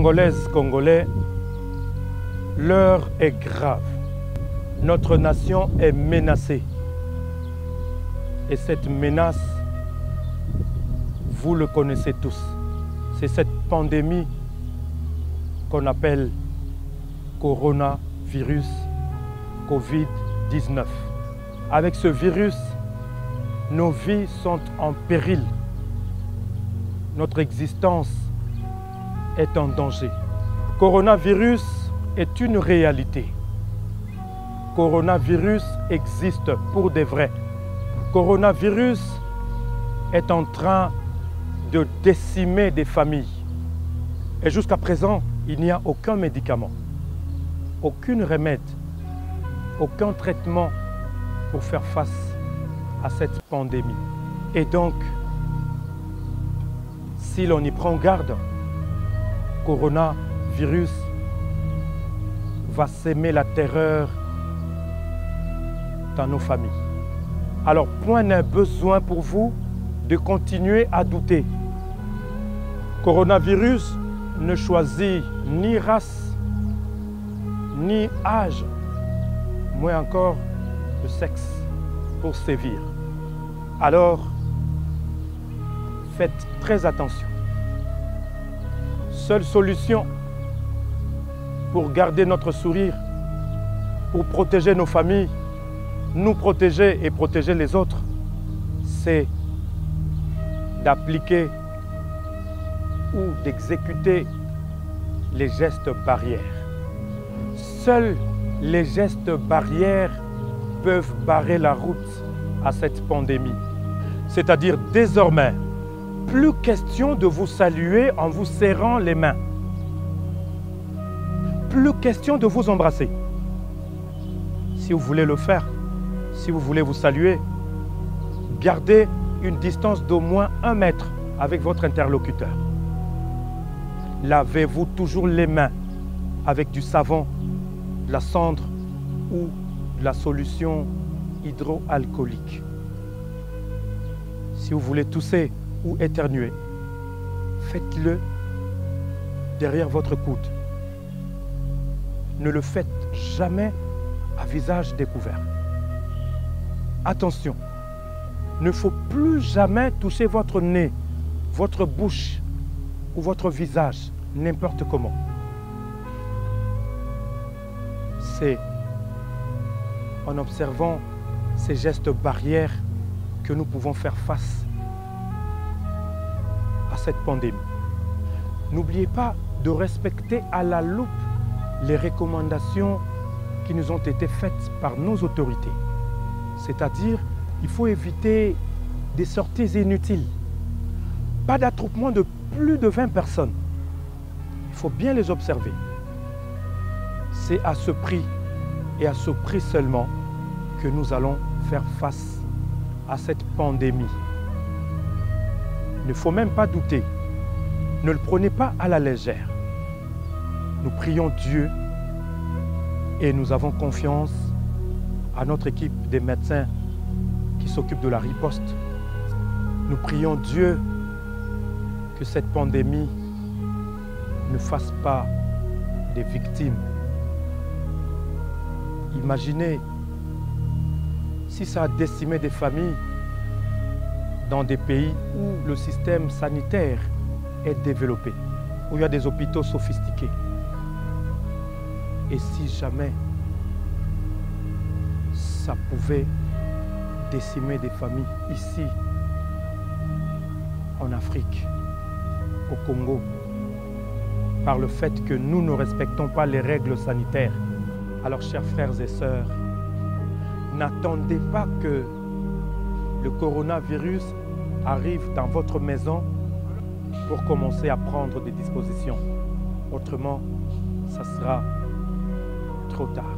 Congolaises, Congolais, l'heure est grave. Notre nation est menacée. Et cette menace, vous le connaissez tous. C'est cette pandémie qu'on appelle coronavirus, Covid-19. Avec ce virus, nos vies sont en péril. Notre existence est en danger. Coronavirus est une réalité. Coronavirus existe pour de vrai. Coronavirus est en train de décimer des familles. Et jusqu'à présent, il n'y a aucun médicament, aucun remède, aucun traitement pour faire face à cette pandémie. Et donc, si l'on y prend garde, coronavirus va s'aimer la terreur dans nos familles. Alors, point n'est besoin pour vous de continuer à douter. Coronavirus ne choisit ni race, ni âge, moins encore le sexe pour sévir. Alors, faites très attention. Seule solution pour garder notre sourire, pour protéger nos familles, nous protéger et protéger les autres, c'est d'appliquer ou d'exécuter les gestes barrières. Seuls les gestes barrières peuvent barrer la route à cette pandémie. C'est-à-dire désormais, plus question de vous saluer en vous serrant les mains. Plus question de vous embrasser. Si vous voulez le faire, si vous voulez vous saluer, gardez une distance d'au moins 1 mètre avec votre interlocuteur. Lavez-vous toujours les mains avec du savon, de la cendre ou de la solution hydroalcoolique. Si vous voulez tousser ou éternuer, faites-le derrière votre coude. Ne le faites jamais à visage découvert. Attention, il ne faut plus jamais toucher votre nez, votre bouche ou votre visage, n'importe comment. C'est en observant ces gestes barrières que nous pouvons faire face à cette pandémie. N'oubliez pas de respecter à la loupe les recommandations qui nous ont été faites par nos autorités. C'est-à-dire, il faut éviter des sorties inutiles. Pas d'attroupement de plus de 20 personnes. Il faut bien les observer. C'est à ce prix et à ce prix seulement que nous allons faire face à cette pandémie. Il ne faut même pas douter. Ne le prenez pas à la légère. Nous prions Dieu et nous avons confiance à notre équipe des médecins qui s'occupent de la riposte. Nous prions Dieu que cette pandémie ne fasse pas des victimes. Imaginez si ça a décimé des familles dans des pays où le système sanitaire est développé, où il y a des hôpitaux sophistiqués. Et si jamais ça pouvait décimer des familles ici, en Afrique, au Congo, par le fait que nous ne respectons pas les règles sanitaires. Alors, chers frères et sœurs, n'attendez pas que le coronavirus arrive dans votre maison pour commencer à prendre des dispositions. Autrement, ça sera trop tard.